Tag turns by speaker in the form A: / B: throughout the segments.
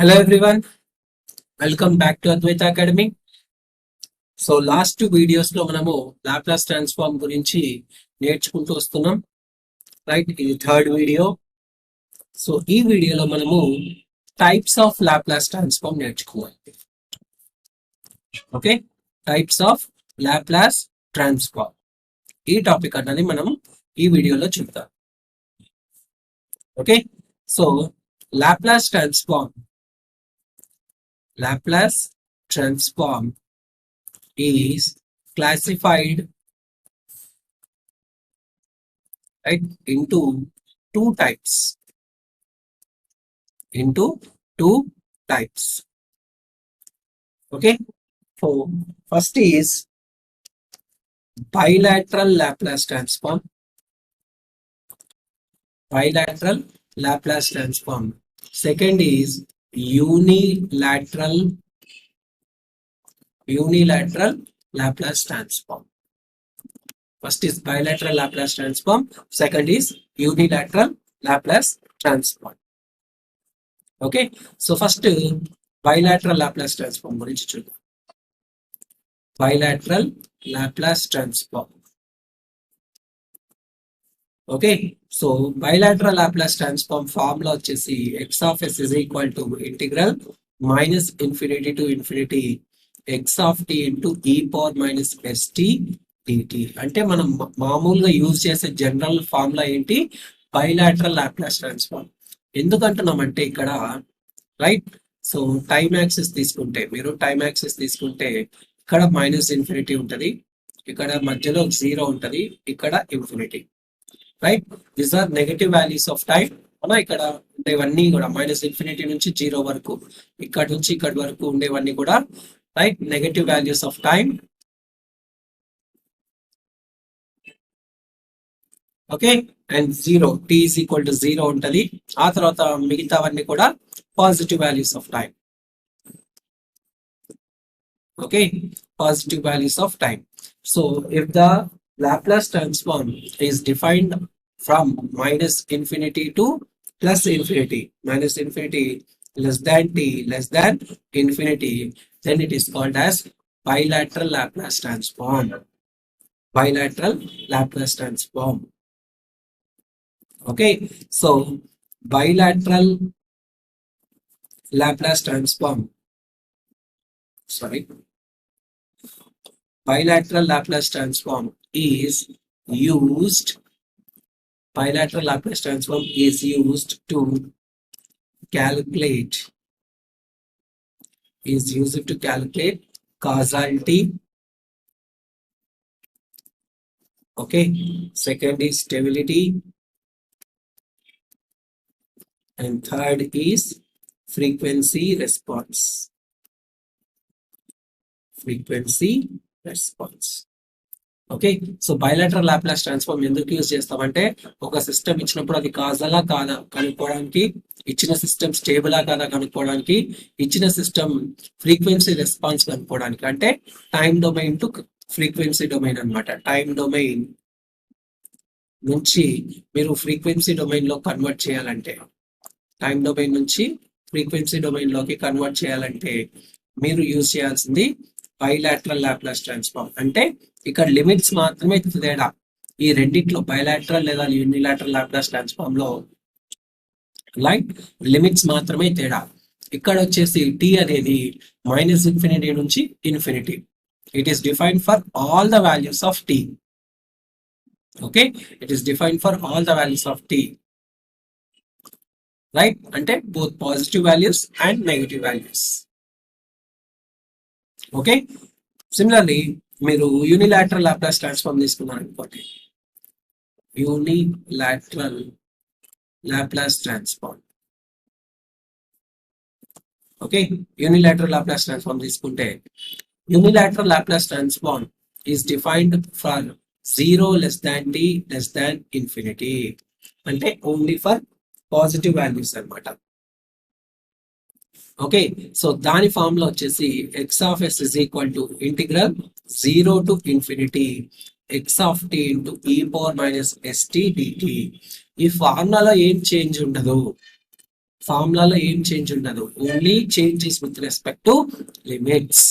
A: Hello everyone, welcome back to Advaita Academy. So last videos లో మనము Laplace transform గురించి నేర్చుకుంటూ వస్తున్నాం. రైట్, ఇది థర్డ్ వీడియో. సో ఈ వీడియోలో మనము టైప్స్ ఆఫ్ లాప్లాస్ ట్రాన్స్ఫార్మ్ నేర్చుకోవాలి. Okay, types of Laplace transform ఈ టాపిక్ అన్నది మనం ఈ వీడియోలో చూద్దాం. Okay, so Laplace transform is classified right into two types. Okay, so first is bilateral Laplace transform. Second is unilateral Laplace transform. First is bilateral Laplace transform, second is unilateral Laplace transform. Okay, so first bilateral Laplace transform gurinchi chuddam. Bilateral Laplace transform. Okay, so bilateral Laplace transform formula vachesi x of s is equal to integral minus infinity to infinity x of t into e power minus st dt. అంటే మనం మామూలుగా use చేసే general formula ఏంటి? Bilateral Laplace transform. ఎందుకంటున్నామంటే ఇక్కడ right, so time axis తీసుకుంటే, మీరు time axis తీసుకుంటే ఇక్కడ మైనస్ ఇన్ఫినిటీ ఉంటుంది, ఇక్కడ మధ్యలో జీరో ఉంటుంది, ఇక్కడ infinity. Right, these are negative values of time. అలా ఇక్కడ ఉండేవన్నీ కూడా మైనస్ ఇన్ఫినిటీ నుంచి జీరో వరకు, ఇక్కడ నుంచి ఇక్కడ వరకు ఉండేవన్నీ కూడా right, negative values of time. Okay, and 0, t is equal to 0 untadi. ఆ తర్వాత మిగతావన్నీ కూడా positive values of time. Okay, positive values of time. So if the Laplace transform is defined from minus infinity to plus infinity, minus infinity less than t less than infinity, then it is called as bilateral Laplace transform. Bilateral Laplace transform. Okay, so bilateral Laplace transform. Bilateral Laplace transform is used. Bilateral Laplace transform is used to calculate. Is used to calculate causality. Okay, second is stability, and third is frequency response. Okay, so bilateral Laplace transform ఎందుకు use చేస్తామంటే, ఒక system ఇచ్చినప్పుడు అది కాజలా కాదా కనుక్కోవడానికి, ఇచ్చిన system స్టేబులా కాదా కనుక్కోవడానికి, ఇచ్చిన సిస్టమ్ ఫ్రీక్వెన్సీ రెస్పాన్స్ కనుక్కోవడానికి. అంటే time domain to frequency domain అన్నమాట. టైం డొమైన్ నుంచి మీరు ఫ్రీక్వెన్సీ డొమైన్ లో కన్వర్ట్ చేయాలంటే, టైం డొమైన్ నుంచి ఫ్రీక్వెన్సీ డొమైన్ లోకి కన్వర్ట్ చేయాలంటే మీరు యూజ్ చేయాల్సింది బైలాటరల్ లాప్లాస్ ట్రాన్స్ఫార్మ్. అంటే ఇక్కడ లిమిట్స్ మాత్రమే తేడా. ఈ రెండిట్లో బైలాటరల్ లేదా యూనిలాటరల్ లాప్లాస్ ట్రాన్స్ఫార్మ్ లో లైక్ లిమిట్స్ మాత్రమే తేడా. ఇక్కడ వచ్చేసి టీ అనేది మైనస్ ఇన్ఫినిటీ నుంచి infinity. It is defined for all the values of T. Okay, it is defined for all the values of T. Right, అంటే both positive values and negative values. Okay, similarly మీరు unilateral Laplace transform తీసుకున్నారు అనుకోండి. Unilateral Laplace transform. Okay, unilateral Laplace transform తీసుకుంటే, unilateral Laplace transform is defined for 0 less than t less than infinity. అంటే only for positive values అన్నమాట. Okay, so దాని form లో వచ్చేసి x of s is equal to integral 0 to infinity x of t into e power minus st dt. ఈ ఫార్ములాలో ఏం change ఉండదు. ఫార్ములాలో ఏం change ఉండదు, only changes with respect to limits.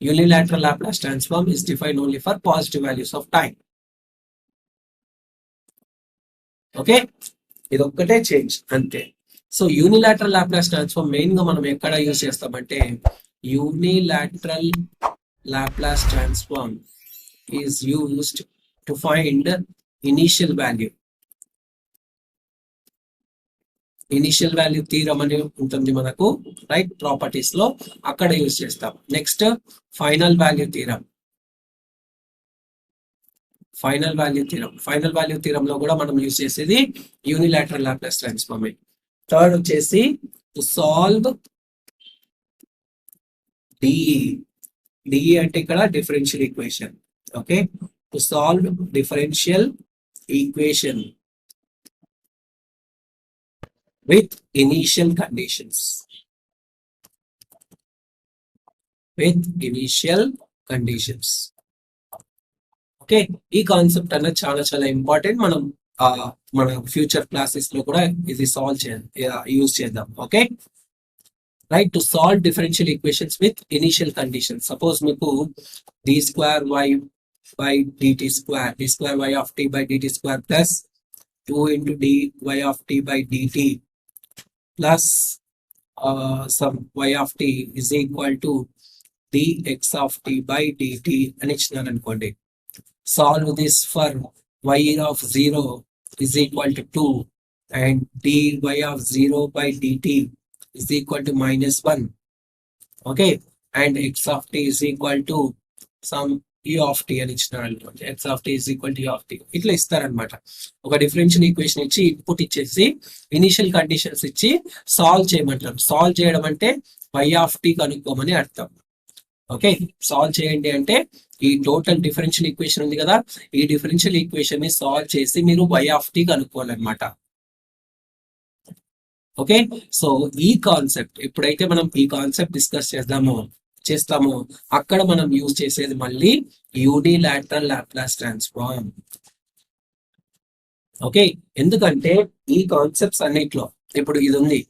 A: Unilateral Laplace transform is defined only for positive values of time. Okay, ఇది ఒక్కటే change అంతే. So unilateral Laplace transform main గా మనం ఎక్కడ యూజ్ చేస్తామంటే, unilateral Laplace transform is used to find initial value. Initial value theorem అని ఉంటుంది మనకు, రైట్, ప్రాపర్టీస్ లో అక్కడ యూజ్ చేస్తాం. Next final value theorem. Final value theorem లో కూడా మనం యూజ్ చేసేది యూనిలాటరల్ లాప్లాస్ ట్రాన్స్ఫార్మ్. థర్డ్ వచ్చేసి టు సాల్వ్ డిఈ అంటే ఇక్కడ differential equation. Okay, to solve differential equation with initial conditions. Okay, ఈ కాన్సెప్ట్ అన్నది చాలా ఇంపార్టెంట్. మనం మన ఫ్యూచర్ క్లాసెస్ లో కూడా ఇది యూజ్ చేద్దాం. Okay, right, to solve differential equations with initial conditions. Suppose మీకు d square y by dt square, d square y of t by dt square plus 2 into dy of t by dt plus some y of t is equal to dx of t by dt అని ఇచ్చినాను అనుకోండి. Solve this for y of 0 is equal to 2 and dy of 0 by dt is equal to -1. Okay, and x of t is equal to some e of t అని ఇచ్చినారు అనుకోండి. x of t is equal to e of t ఇట్లా ఇస్తారనమాట. ఒక differential equation ఇచ్చి input ఇచ్చేసి initial conditions ఇచ్చి solve చేయమంటారు. సాల్వ్ చేయడం అంటే y of t కనుక్కోమని అర్థం. ఓకే, సాల్వ్ చేయండి అంటే ఈ టోటల్ డిఫరెన్షియల్ ఈక్వేషన్ ఉంది కదా, ఈ డిఫరెన్షియల్ ఈక్వేషన్ ని సాల్వ్ చేసి మీరు y of t కనుక్కోవాలన్నమాట. ఓకే, సో ఈ కాన్సెప్ట్ ఎప్పుడైతే మనం ఈ కాన్సెప్ట్ డిస్కస్ చేస్తామో అక్కడ మనం యూజ్ చేసేది మళ్ళీ యూనిలాటరల్ లాప్లాస్ ట్రాన్స్ఫార్మ్. ఓకే, ఎందుకంటే ఈ కాన్సెప్ట్స్ అన్నిట్లో ఇప్పుడు ఇది ఉంది,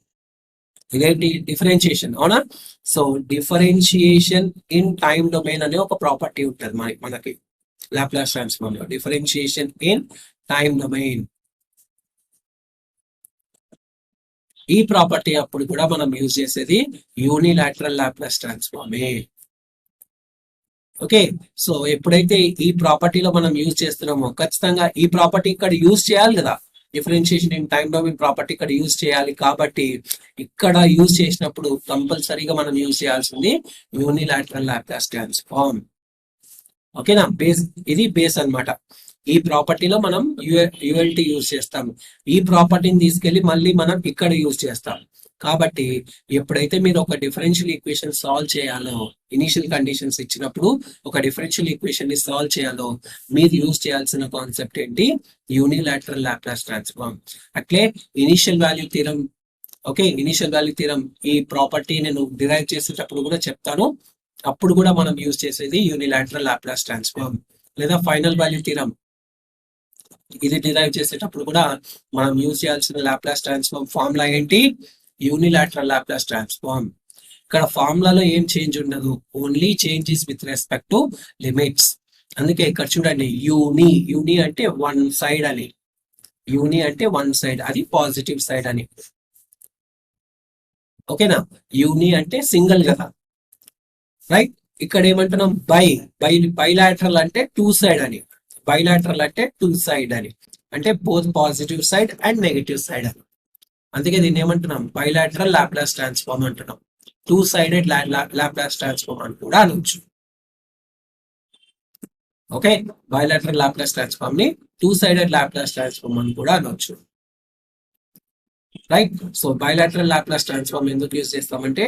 A: ఇదేంటి, డిఫరెన్షియేషన్, అవునా? So differentiation in time domain అనే ఒక ప్రాపర్టీ ఉంటుంది మనకి లాప్లాస్ ట్రాన్స్ఫార్మ్ లో. డిఫరెన్షియేషన్ ఇన్ టైమ్ డొమైన్, ఈ ప్రాపర్టీ అప్పుడు కూడా మనం యూజ్ చేసేది యూనిలాటరల్ లాప్లాస్ ట్రాన్స్ఫార్మే. ఓకే, సో ఎప్పుడైతే ఈ ప్రాపర్టీలో మనం యూజ్ చేస్తున్నామో ఖచ్చితంగా ఈ ప్రాపర్టీ ఇక్కడ యూజ్ చేయాలి కదా, differentiation in time domain property ఇక్కడ యూజ్ చేయాలి. కాబట్టి ఇక్కడ యూజ్ చేసినప్పుడు కంపల్సరీగా మనం యూజ్ చేయాల్సింది యూనిలాటరల్ లాప్లాస్ ట్రాన్స్ఫార్మ్. ఓకేనా, ఇది బేస్ అన్నమాట. ఈ ప్రాపర్టీలో మనం యూఎల్టీ యూజ్ చేస్తాము. ఈ ప్రాపర్టీని తీసుకెళ్లి మళ్ళీ మనం ఇక్కడ యూజ్ చేస్తాం. కాబట్టి ఎప్పుడైతే మీరు ఒక డిఫరెన్షియల్ ఈక్వేషన్ సాల్వ్ చేయాలో, ఇనిషియల్ కండిషన్స్ ఇచ్చినప్పుడు ఒక డిఫరెన్షియల్ ఈక్వేషన్ ని సాల్వ్ చేయాలో మీరు యూజ్ చేయాల్సిన కాన్సెప్ట్ ఏంటి, యూనిలాటరల్ లాప్లాస్ ట్రాన్స్ఫార్మ్. అట్లే initial value theorem. Okay, initial value theorem ఈ ప్రాపర్టీ నేను డిరైవ్ చేసేటప్పుడు కూడా చెప్తాను. అప్పుడు కూడా మనం యూజ్ చేసేది యూనిలాటరల్ లాప్లాస్ ట్రాన్స్ఫార్మ్. లేదా ఫైనల్ వాల్యూ థీరం ఇది డిరైవ్ చేసేటప్పుడు కూడా మనం యూజ్ చేయాల్సిన లాప్లాస్ ట్రాన్స్ఫార్మ్ ఫార్ములా ఏంటి, యూనిలాటరల్ లాప్లాస్ ట్రాన్స్ఫార్మ్. ఇక్కడ ఫార్ములాలో ఏం చేంజ్ ఉండదు, only changes with respect to limits. అందుకే ఇక్కడ చూడండి, యూని అంటే వన్ సైడ్ అని, యూని అంటే వన్ సైడ్, అది పాజిటివ్ సైడ్ అని. ఓకేనా, యూని అంటే సింగిల్ కదా, రైట్. ఇక్కడ ఏమంటున్నాం, బైలాటరల్ అంటే టూ సైడ్ అని, బైలాటరల్ అంటే టూ సైడ్ అని, అంటే both positive side and negative side అని. అందుకే దీన్ని ఏమంటున్నాం, బైలాటరల్ లాప్లాస్ ట్రాన్స్ఫార్మ్ అంటున్నాం. టూ సైడెడ్ లాప్లాస్ ట్రాన్స్ఫార్మ్ అని కూడా అనొచ్చు. ఓకే, బైలాటరల్ లాప్లాస్ ట్రాన్స్ఫార్మ్ ని టూ సైడెడ్ లాప్లాస్ ట్రాన్స్ఫార్మ్ అని కూడా అనొచ్చు, right. So bilateral Laplace transform ఎందుకు యూజ్ చేస్తామంటే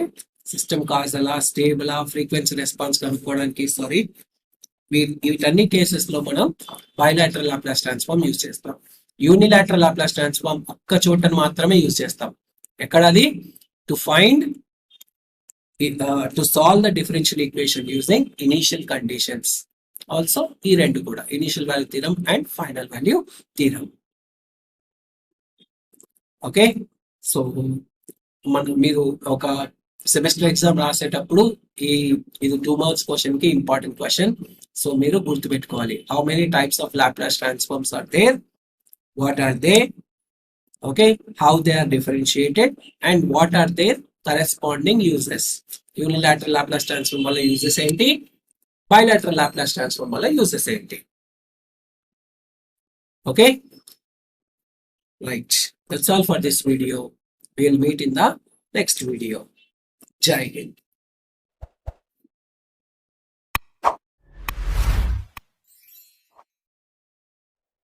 A: సిస్టమ్ కాజలా, స్టేబులా, ఫ్రీక్వెన్సీ రెస్పాన్స్ కనుక్కోవడానికి, వీటన్ని కేసెస్ లో మనం బైలాటరల్ లాప్లాస్ ట్రాన్స్ఫార్మ్ యూజ్ చేస్తాం. యూనిలాటరల్ లాప్లాస్ ట్రాన్స్ఫార్మ్ ఒక్క చోటను మాత్రమే యూజ్ చేస్తాం. ఎక్కడది, to find to solve the differential equation using initial conditions. Also ఈ రెండు కూడా, initial value theorem and final value theorem. Okay, so మీరు ఒక సెమిస్టర్ ఎగ్జామ్ రాసేటప్పుడు ఈ ఇది 2 marks క్వశ్చన్ కి ఇంపార్టెంట్ క్వశ్చన్. సో మీరు గుర్తుపెట్టుకోవాలి. How many types of Laplace transforms are there, what are they, okay, how they are differentiated, and what are their corresponding uses. Unilateral Laplace transform వల్ల uses ఏంటి, bilateral Laplace transform వల్ల uses ఏంటి. Okay, right, that's all for this video. We'll meet in the next video. Jai Hind.